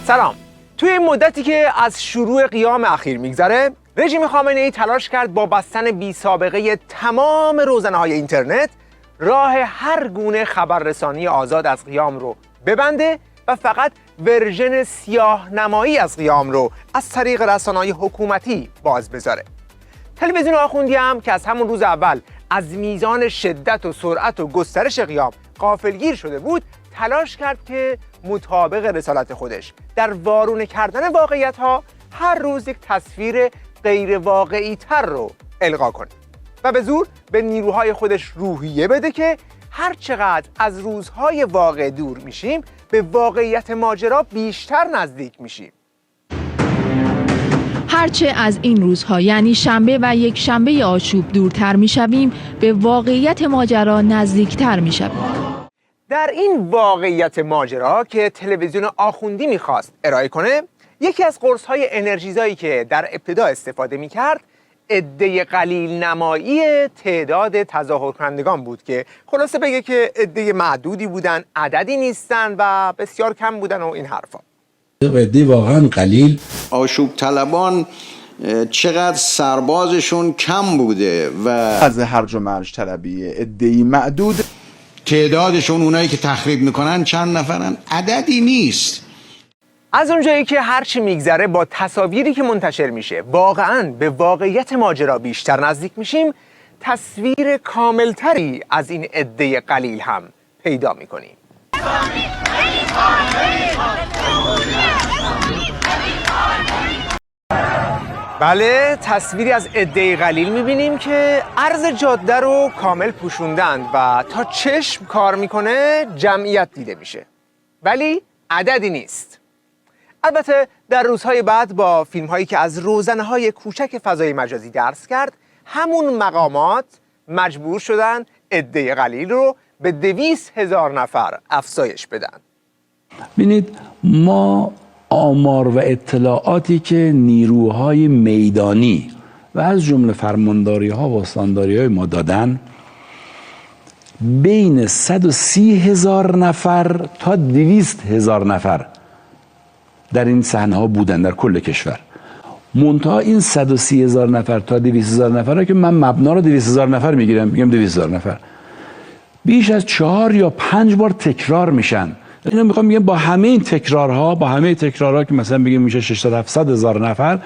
سلام. توی این مدتی که از شروع قیام اخیر میگذره، رژیم خامنه‌ای تلاش کرد با بستن بی سابقه تمام روزنه‌های اینترنت راه هر گونه خبررسانی آزاد از قیام رو ببنده و فقط ورژن سیاه نمایی از قیام رو از طریق رسانه‌های حکومتی باز بذاره. تلویزیون آخوندی هم که از همون روز اول از میزان شدت و سرعت و گسترش قیام غافلگیر شده بود، تلاش کرد که مطابق رسالت خودش در وارونه کردن واقعیت‌ها هر روز یک تصویر غیر واقعی تر رو القا کنه و به زور به نیروهای خودش روحیه بده که هر چقدر از روزهای واقع دور میشیم به واقعیت ماجرا بیشتر نزدیک میشیم. هرچه از این روزها یعنی شنبه و یک شنبه آشوب دورتر میشویم به واقعیت ماجرا نزدیکتر میشویم. در این واقعیت ماجرا که تلویزیون آخوندی میخواست ارائه کنه، یکی از قرص‌های انرژیزایی که در ابتدا استفاده میکرد عده قلیل نمایی تعداد تظاهر کنندگان بود که خلاصه بگه که عده معدودی بودن، عددی نیستن و بسیار کم بودن و این حرفا. عده واقعا قلیل. آشوب طلبان چقدر سربازشون کم بوده و از هرج و مرج طلبی عده‌ای معدود. تعدادشون اونایی که تخریب میکنن چند نفرن، عددی نیست. از اونجایی که هرچی میگذره با تصاویری که منتشر میشه واقعاً به واقعیت ماجرا بیشتر نزدیک میشیم، تصویر کاملتری از این عده قلیل هم پیدا میکنیم. بله، تصویری از عده قلیل میبینیم که عرض جاده رو کامل پوشوندند و تا چشم کار میکنه جمعیت دیده میشه، ولی عددی نیست. البته در روزهای بعد با فیلم‌هایی که از روزنه‌های کوچک فضای مجازی درس کرد، همون مقامات مجبور شدن عده قلیل رو به 200,000 نفر افزایش بدن. ببینید، ما آمار و اطلاعاتی که نیروهای میدانی و از جمله فرمانداری‌ها و استانداری‌های ما دادن، بین 130,000 نفر تا 200,000 نفر در این صحنه‌ها بودن در کل کشور. منتها این 130,000 نفر تا 200,000 نفر که من مبنا رو 200,000 نفر میگیرم، میگم 200,000 نفر، بیش از 4 یا 5 بار تکرار میشن. اینو میخوام میگم با همه این تکرارها که مثلا بگیم میشه 600-700,000 نفر.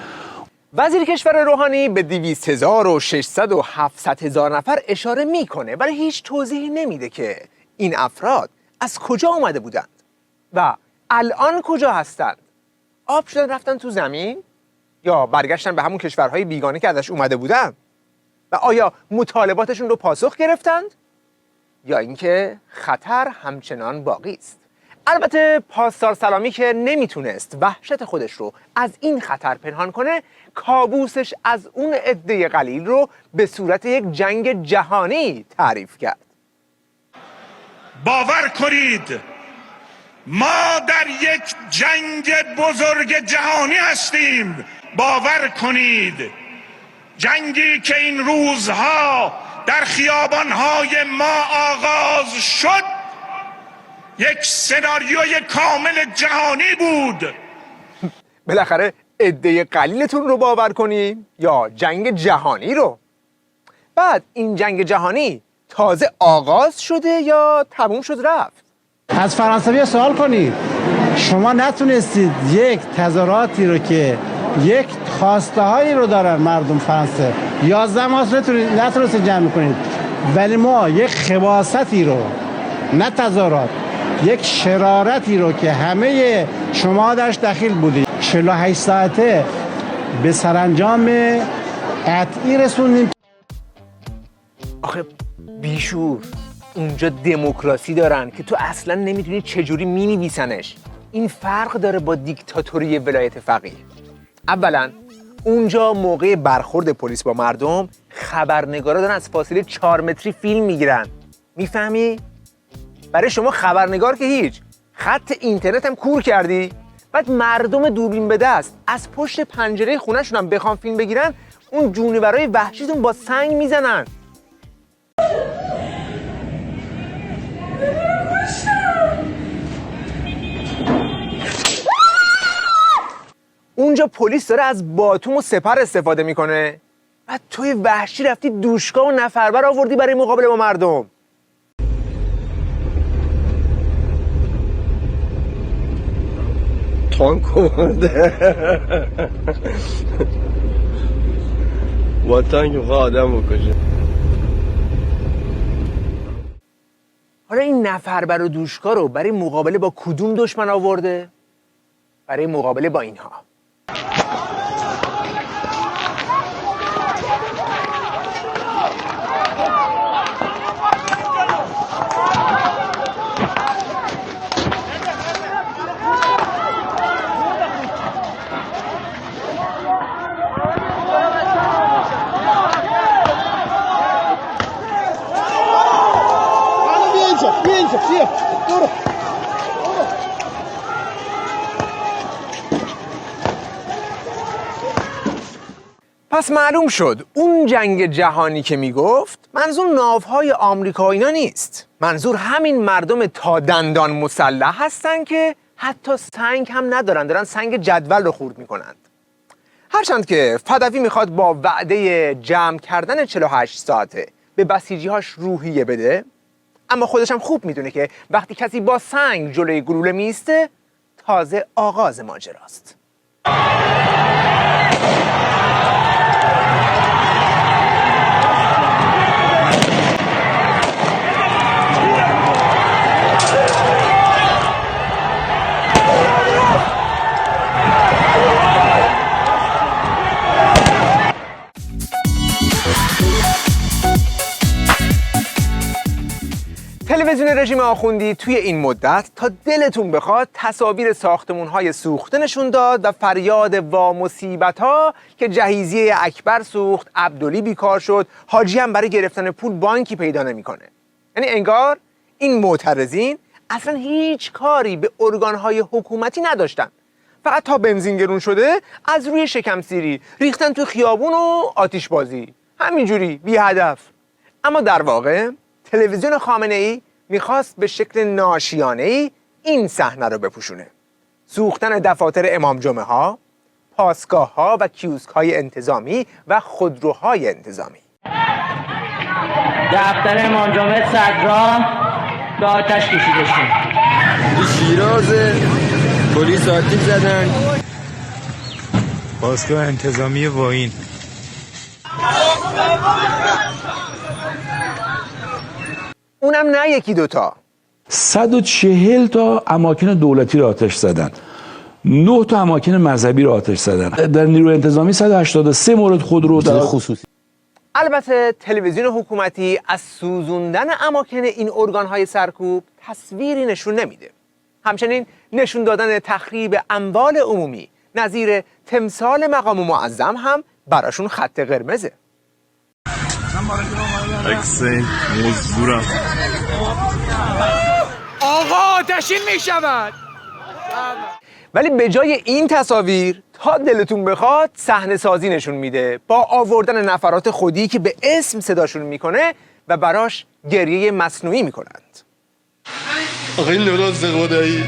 وزیر کشور روحانی به 200,000 و 600 و 700,000 نفر اشاره میکنه، ولی هیچ توضیحی نمیده که این افراد از کجا اومده بودند و الان کجا هستند. آب شدن رفتن تو زمین یا برگشتن به همون کشورهای بیگانه که ازش اومده بودن؟ و آیا مطالباتشون رو پاسخ گرفتند یا اینکه خطر همچنان باقی است؟ البته پاسدار سلامی که نمیتونست وحشت خودش رو از این خطر پنهان کنه، کابوسش از اون عده قلیل رو به صورت یک جنگ جهانی تعریف کرد. باور کنید ما در یک جنگ بزرگ جهانی هستیم. باور کنید جنگی که این روزها در خیابانهای ما آغاز شد یک سناریوی کامل جهانی بود. بالاخره عده قلیلتون رو باور کنیم یا جنگ جهانی رو؟ بعد این جنگ جهانی تازه آغاز شده یا تموم شد رفت؟ از فرانسوی سوال کنید. شما نتونستید یک تظاهراتی رو که یک خواسته هایی رو دارن مردم فرانسه 11 ماه نتونستید جمع کنید، ولی ما یک خباستی رو، نه تظاهرات، یک شرارتی رو که همه شما درش دخیل بودید 48 ساعته به سرانجام قطعی رسوندیم. آخه بیشور، اونجا دموکراسی دارن که تو اصلا نمیدونی چجوری مینویسنش. این فرق داره با دیکتاتوری ولایت فقیه. اولا اونجا موقع برخورد پلیس با مردم، خبرنگارا دارن از فاصله 4 متری فیلم میگیرن. میفهمی؟ برای شما خبرنگار که هیچ، خط اینترنت هم کور کردی. بعد مردم دوربین به دست از پشت پنجره خونه‌شون هم بخوام فیلم بگیرن، اون جونورای وحشیتون با سنگ میزنن. اونجا پلیس داره از باتوم و سپر استفاده میکنه، بعد توی وحشی رفتی دوشکا و نفربر آوردی برای مقابله با مردم. تانک آورده با تانک میخواه آدم بکشه. حالا این نفربر و دوشکا رو برای مقابله با کدوم دشمن آورده؟ برای مقابله با اینها. پس معلوم شد اون جنگ جهانی که میگفت منظور ناوهای آمریکا اینا نیست. منظور همین مردم تا دندان مسلح هستن که حتی سنگ هم ندارن، دارن سنگ جدول رو خورد میکنند. هرچند که فدوی میخواد با وعده جمع کردن 48 ساعته به بسیجیهاش روحیه بده، اما خودش هم خوب میدونه که وقتی کسی با سنگ جلوی گلوله میسته تازه آغاز ماجراست. تلویزیون رژیم آخوندی توی این مدت تا دلتون بخواد تصاویر ساختمون‌های سوخته نشون داد و فریاد وا مصیبت‌ها که جهیزیه اکبر سوخت، عبدلی بیکار شد، حاجی هم برای گرفتن پول بانکی پیدا نمی‌کنه. یعنی انگار این معترضین اصلا هیچ کاری به ارگان‌های حکومتی نداشتن. فقط تا بنزین گرون شده از روی شکمسیری ریختن تو خیابون و آتش بازی. همینجوری بی هدف. اما در واقع تلویزیون خامنه‌ای میخواست به شکل ناشیانه‌ای این صحنه رو بپوشونه. سوختن دفاتر امام جمعه ها، پاسگاه ها و کیوسک های انتظامی و خودروهای انتظامی. دفتر امام جمعه صدرا به آتش کشیده شد. شیراز پلیس آتش زدن. پاسگاه انتظامی واین. اونم نه یکی دوتا، 140 تا اماکن دولتی رو آتش زدن، 9 تا اماکن مذهبی رو آتش زدن. در نیروی انتظامی 183 مورد خودرو در خصوصی. البته تلویزیون حکومتی از سوزوندن اماکن این ارگان‌های سرکوب تصویری نشون نمیده. همچنین نشون دادن تخریب اموال عمومی نظیر تمثال مقام معظم هم براشون خط قرمزه. اکسین مزدورم. آقا آتشین می شود. ولی به جای این تصاویر تا دلتون بخواد صحنه سازی نشون میده با آوردن نفرات خودی که به اسم صداشون میکنه و براش گریه مصنوعی میکنند. آقا این درست خدایی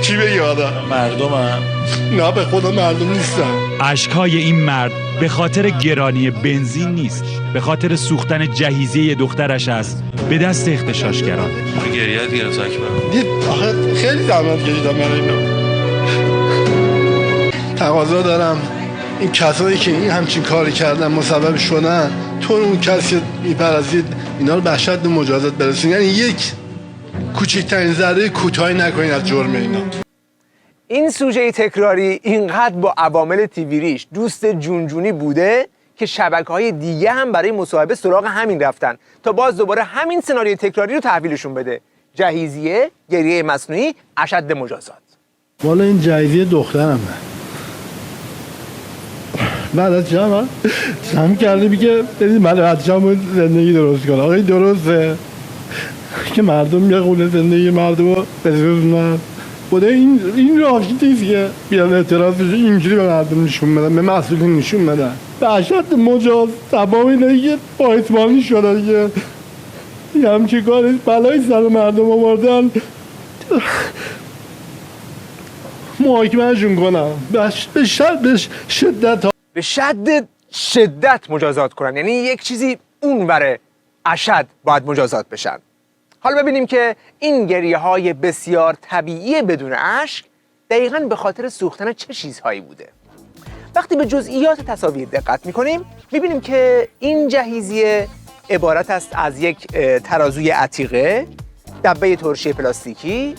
چی بگی آدم؟ مردمم؟ نه به خدا مردم نیستم. اشکای این مرد به خاطر گرانی بنزین نیست، به خاطر سوختن جهیزیه دخترش است به دست اغتشاشگران. گریت گرفت اکبر. آخه خیلی زحمت کشیدم من اینا. تقاضا دارم این کسایی که این همچین کاری کردن مسبب شدن، تو اون کسی میپرستید اینا رو به حد مجازات برسونید. یعنی یک کوچکترین ذره کوتاهی نکنین از جرم اینا. این سوژه تکراری اینقدر با عوامل تیویریش دوست جونجونی بوده که شبکه‌های دیگه هم برای مصاحبه سراغ همین رفتن تا باز دوباره همین سناریوی تکراری رو تحویلشون بده. جهیزیه، گریه مصنوعی، اشد مجازات. والا این جهیزیه دخترمه. بعد از جمع سهم کرده میگه برید من بچه‌مو زندگی درست کنم. آقای درسته که مردم یه قول زندگی مردم رو بسازونن. بوده این راهی نیست که بیان اعتراض بشه اینجوری به مردم نشون بدن، به مسئولین نشون بدن. به اشد مجاز تمام اینایی که پایتمانی شدن که یه همچی کاری بلای سر مردم آوردن. محاکمهشون کنم به شدت مجازات کنن، یعنی یک چیزی اونور اشد باید مجازات بشن. حالا ببینیم که این گریه های بسیار طبیعی بدون اشک دقیقاً به خاطر سوختن چه چیزهایی بوده. وقتی به جزئیات تصاویر دقت میکنیم میبینیم که این جهیزیه عبارت است از یک ترازوی عتیقه، دبه ترشی پلاستیکی،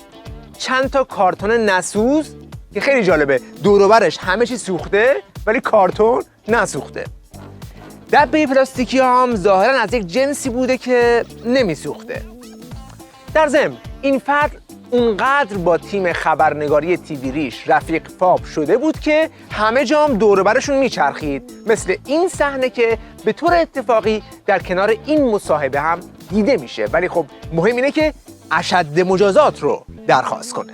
چند تا کارتون نسوز که خیلی جالبه دور و برش همه چی سوخته ولی کارتون نسوخته. دبه پلاستیکی هم ظاهراً از یک جنسی بوده که نمیسوخته. در ضمن این فرد اونقدر با تیم خبرنگاری تیوی ریش رفیق فاب شده بود که همه جام دور و برشون میچرخید، مثل این صحنه که به طور اتفاقی در کنار این مصاحبه هم دیده میشه. ولی خب مهم اینه که اشد مجازات رو درخواست کنه.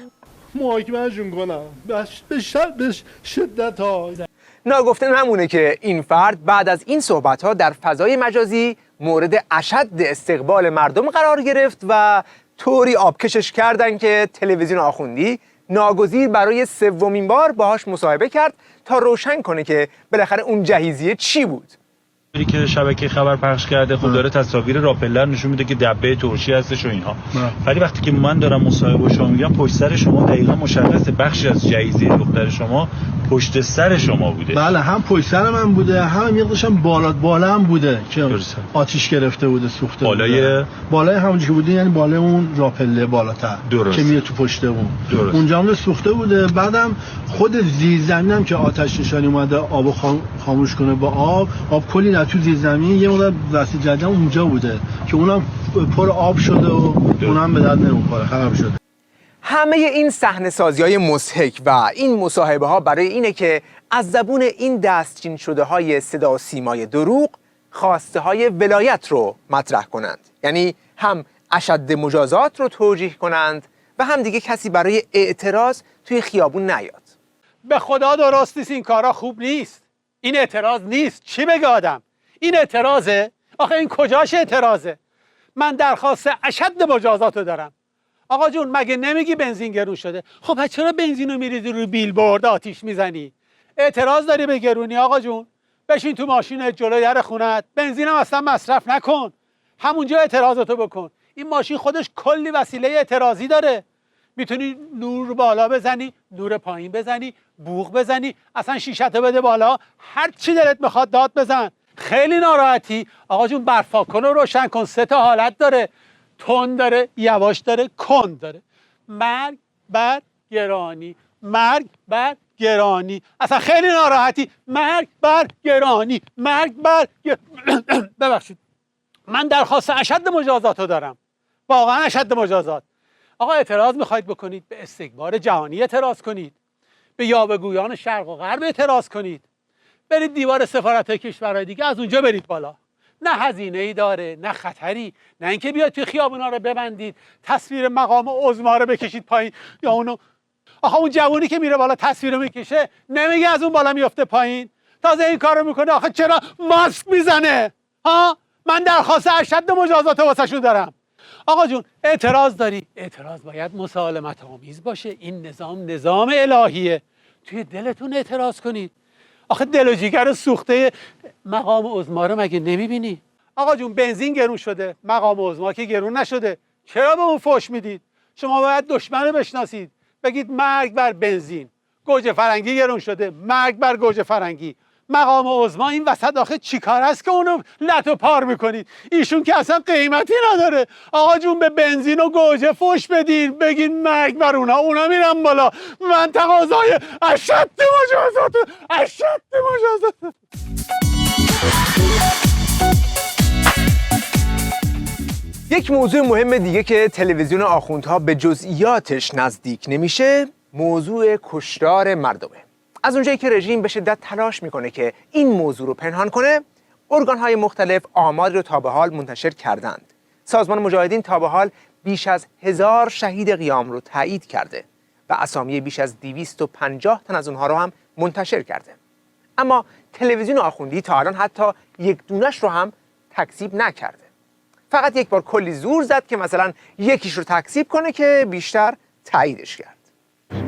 محاکمهشون کنم به شدت ها. ناگفته نمونه که این فرد بعد از این صحبت‌ها در فضای مجازی مورد اشد استقبال مردم قرار گرفت و طوری آبکشش کردن که تلویزیون آخوندی ناگزیر برای سومین بار باهاش مصاحبه کرد تا روشن کنه که بالاخره اون جهیزیه چی بود. که شبکه خبر پخش کرده خب داره تصاویر راپلر نشون میده که دبه ترشی هستش و اینها، ولی وقتی که من دارم مصاحبه شما میگم پشت سر شما دقیقاً مشخصه بخشی از جهیزیه دختر شما پشت سر شما بوده. بله، هم پشت سر من بوده، هم میقداشم بالا هم بوده که آتیش گرفته بوده، سوخته بالای همونجا که بوده، یعنی بالای اون راپله بالاتر که میره تو پشت اون اونجا هم سوخته بوده. بعدم خود زیرزمینم که آتش نشانی اومده آبو خاموش کنه با آب کلی نه تو زیرزمین یه مقدار وسیع جدن اونجا بوده که اونم پر آب شده و اونم به درد نمیخوره، خراب شده. همه این صحنه سازی‌های مضحک و این مصاحبه ها برای اینه که از زبون این دستچین شده های صدا و سیمای دروغ خواسته های ولایت رو مطرح کنند، یعنی هم اشد مجازات رو توجیه کنند و هم دیگه کسی برای اعتراض توی خیابون نیاد. به خدا درست نیست، این کارا خوب نیست. این اعتراض نیست. چی بگه آدم؟ این اعتراضه؟ آخه این کجاش اعتراضه؟ من درخواست اشد مجازات رو دارم. آقا جون مگه نمیگی بنزین گرون شده؟ خب چرا بنزین رو میریزی رو بیلبورد آتیش میزنی؟ اعتراض داری به گرونی آقا جون؟ بشین تو ماشین جلوی در خونت، بنزین هم اصلا مصرف نکن، همونجا اعتراضاتو بکن. این ماشین خودش کلی وسیله اعتراضی داره، میتونی نور بالا بزنی، نور پایین بزنی، بوق بزنی، اصلا شیشتو بده بالا، هر چی دلت میخواد داد بزن. خیلی ناراحتی آقا جون برفاکن رو روشن کن. 3 تا حالت داره، تند داره، یواش داره، کند داره. مرگ بر گرانی، مرگ بر گرانی. اصلا خیلی ناراحتی، مرگ بر گرانی، مرگ بر ببخشید، من درخواست اشد مجازات رو دارم، واقعا اشد مجازات. آقا اعتراض میخواید بکنید، به استکبار جهانی اعتراض کنید، به یاوه‌گویان شرق و غرب اعتراض کنید، برید دیوار سفارت کشورهای دیگه از اونجا برید بالا. نه هزینه‌ای داره، نه خطری، نه اینکه بیاید توی خیابونا رو ببندید، تصویر مقام عظما رو بکشید پایین یا اونو. آخه اون جوونی که میره بالا تصویر رو میکشه نمیگه از اون بالا میفته پایین؟ تازه این کارو میکنه. آخه چرا ماسک میزنه؟ ها؟ من درخواست اشد مجازات واسهشون دارم. آقا جون اعتراض داری، اعتراض باید مسالمت آمیز باشه. این نظام الهیه، توی دلتون اعتراض کنید. آخه دل و جیگر سوخته مقام عظما رو مگه نمیبینی؟ آقا جون بنزین گرون شده، مقام عظما که گرون نشده، چرا به اون فحش میدید؟ شما باید دشمن رو بشناسید، بگید مرگ بر بنزین. گوجه فرنگی گرون شده، مرگ بر گوجه فرنگی. مقام عظما این وسط آخه چی کار است که اونو لط و پار میکنید؟ ایشون که اصلا قیمتی نداره. آقا جون به بنزین و گوجه فحش بدین، بگین مرگ بر اونا میرن بالا. من تقاضای اشد مجازات. یک موضوع مهم دیگه که تلویزیون آخوندها به جزئیاتش نزدیک نمیشه، موضوع کشتار مردمه. از اونجایی که رژیم به شدت تلاش میکنه که این موضوع رو پنهان کنه، ارگان‌های مختلف آماری رو تا به حال منتشر کردند. سازمان مجاهدین تا به حال بیش از 1000 شهید قیام رو تایید کرده و اسامی بیش از 250 تن از اونها رو هم منتشر کرده. اما تلویزیون آخوندی تا الان حتی یک دونش رو هم تکذیب نکرده. فقط یک بار کلی زور زد که مثلا یکیش رو تکذیب کنه که بیشتر تاییدش کرد.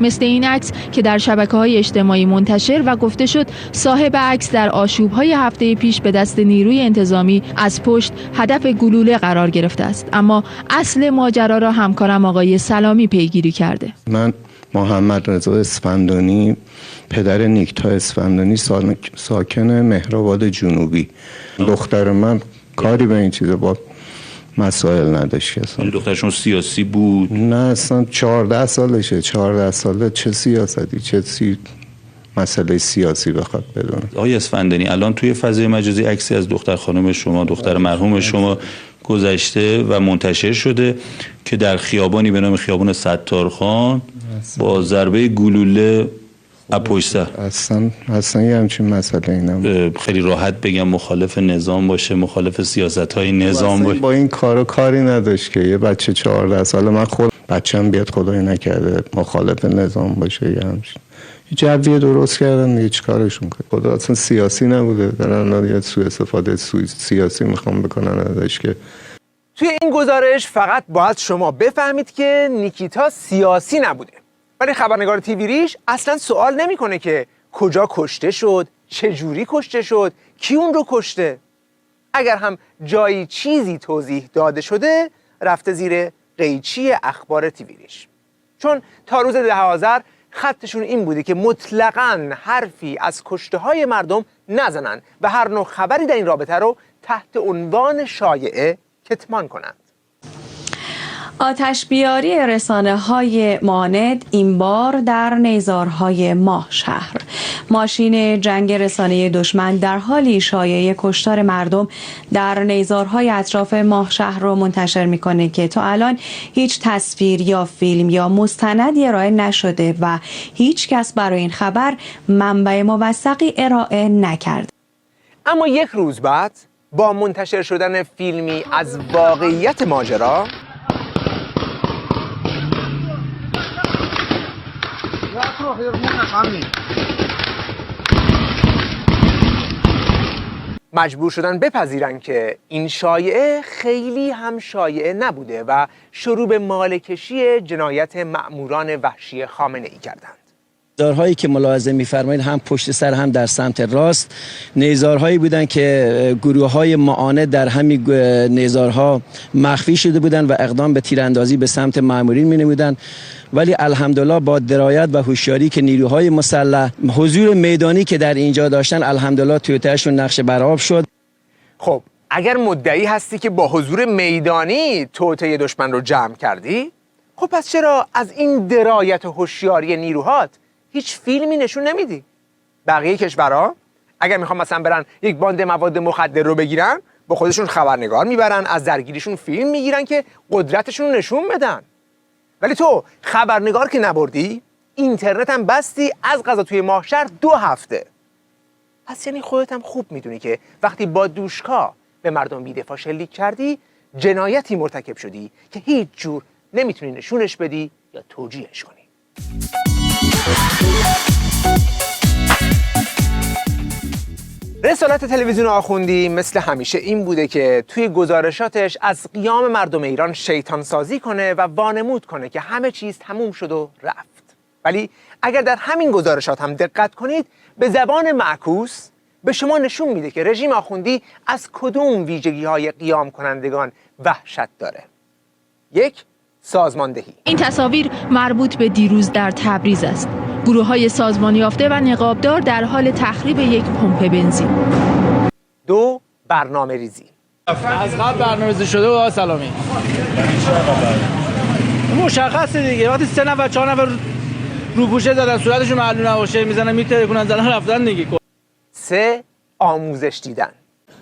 مثل این عکس که در شبکه‌های اجتماعی منتشر و گفته شد صاحب عکس در آشوب‌های هفته پیش به دست نیروی انتظامی از پشت هدف گلوله قرار گرفته است. اما اصل ماجرا را همکارم آقای سلامی پیگیری کرده. من محمد رضا اسفندانی، پدر نیکتا اسفندانی، ساکن مهرآباد جنوبی. دختر من کاری به این چیزا با مسائل نداشت. این دخترشون سیاسی بود؟ نه اصلا 14 سالشه. 14 ساله چه سیاستی، چه مسئله سیاسی بخواد بدونه. آقای اسفندانی، الان توی فضای مجازی عکسی از دختر خانم شما، دختر مرحوم شما گذشته و منتشر شده که در خیابانی به نام خیابان ستارخان با ضربه گلوله پشت سر. اصلا یه همچین مسئله اینم خیلی راحت بگم مخالف نظام باشه، مخالف سیاست‌های نظام باشه. با این کاری نداشت که یه بچه 14 ساله، من خود بچه‌م بیاد خدای نکرده مخالف نظام باشه، یه همچین جویه درست کردن دیگه، چیکارشون کنه؟ خدا اصلا سیاسی نبوده، دارن یه سوء استفاده سیاسی میخوام بکنن ازش. که توی این گزارش فقط باید شما بفهمید که نیکیتا سیاسی نبوده، ولی خبرنگار تیوی ریش اصلا سوال نمیکنه که کجا کشته شد، چه جوری کشته شد، کی اون رو کشته. اگر هم جایی چیزی توضیح داده شده رفته زیر قیچی اخبار تیوی ریش، چون تا روز 10 آذر خطشون این بوده که مطلقاً حرفی از کشته های مردم نزنن و هر نوع خبری در این رابطه رو تحت عنوان شایعه کتمان کنند. آتش بیاری رسانه‌های ماند این بار در نیزارهای ماهشهر. ماشین جنگ رسانه دشمن در حالی شایعه کشتار مردم در نیزارهای اطراف ماهشهر رو منتشر میکنه که تا الان هیچ تصویر یا فیلم یا مستندی ارائه نشده و هیچ کس برای این خبر منبع موثقی ارائه نکرد. اما یک روز بعد با منتشر شدن فیلمی از واقعیت ماجرا مجبور شدن بپذیرن که این شایعه خیلی هم شایعه نبوده و شروع به مالکشی جنایت مأموران وحشی خامنه‌ای کردند. نیزارهایی که ملاحظه می‌فرمایید هم پشت سر هم در سمت راست نیزارهایی بودن که گروه‌های معاند در همین نیزارها مخفی شده بودند و اقدام به تیراندازی به سمت مأمورین می‌نمودند، ولی الحمدلله با درایت و هوشیاری که نیروهای مسلح حضور میدانی که در اینجا داشتن الحمدلله توطئه‌شون نقش برآب شد. خب اگر مدعی هستی که با حضور میدانی توطئه دشمن رو جمع کردی، خب پس چرا از این درایت و هوشیاری نیروهات هیچ فیلمی نشون نمیدی؟ بقیه کشورها اگر میخوان مثلا برن یک باند مواد مخدر رو بگیرن، با خودشون خبرنگار میبرن، از درگیریشون فیلم میگیرن که قدرتشون نشون بدن. ولی تو خبرنگار که نبردی، اینترنت هم بستی، از قضا توی ماهشهر 2 هفته. پس یعنی خودت هم خوب میدونی که وقتی با دوشکا به مردم بی‌دفاع شلیک کردی، جنایتی مرتکب شدی که هیچ جور نمیتونی نشونش بدی یا توجیهش کنی. رسالت تلویزیون آخوندی مثل همیشه این بوده که توی گزارشاتش از قیام مردم ایران شیطان سازی کنه و وانمود کنه که همه چیز تموم شد و رفت. ولی اگر در همین گزارشات هم دقت کنید، به زبان معکوس به شما نشون میده که رژیم آخوندی از کدوم ویژگی‌های قیام کنندگان وحشت داره. 1. سازماندهی. این تصاویر مربوط به دیروز در تبریز است. گروه‌های سازمان یافته و نقابدار در حال تخریب یک پمپ بنزین. 2. برنامه ریزی. از قبل برنامه‌ریزی شده و سلامی. مشخصه دیگه، وقتی 3 نفر 4 نفر روپوشه زدن صورتشون معلوم نباشه میزنن میترکونن زدن رفتن دیگه. 3. آموزش دیدن.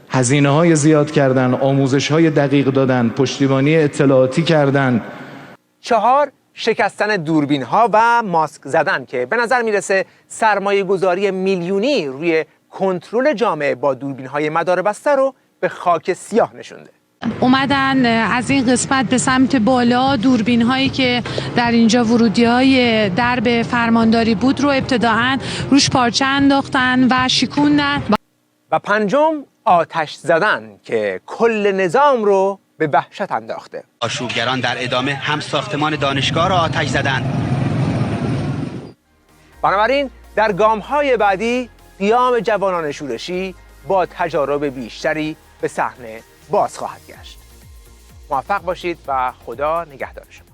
هزینه‌های زیاد کردن، آموزش‌های دقیق دادن، پشتیبانی اطلاعاتی کردن. 4. شکستن دوربین‌ها و ماسک زدن که به نظر میرسه سرمایه گذاری میلیونی روی کنترل جامعه با دوربین‌های مدار بسته رو به خاک سیاه نشونده. اومدن از این قسمت به سمت بالا دوربین هایی که در اینجا ورودی های درب فرمانداری بود رو ابتداعاً روش پارچه انداختن و شکوندن. و 5. آتش زدن که کل نظام رو به وحشت انداخته. آشوبگران در ادامه هم ساختمان دانشگاه را آتش زدند. بنابراین در گام‌های بعدی قیام جوانان شورشی با تجارب بیشتری به صحنه باز خواهد گشت. موفق باشید و خدا نگهدار شما.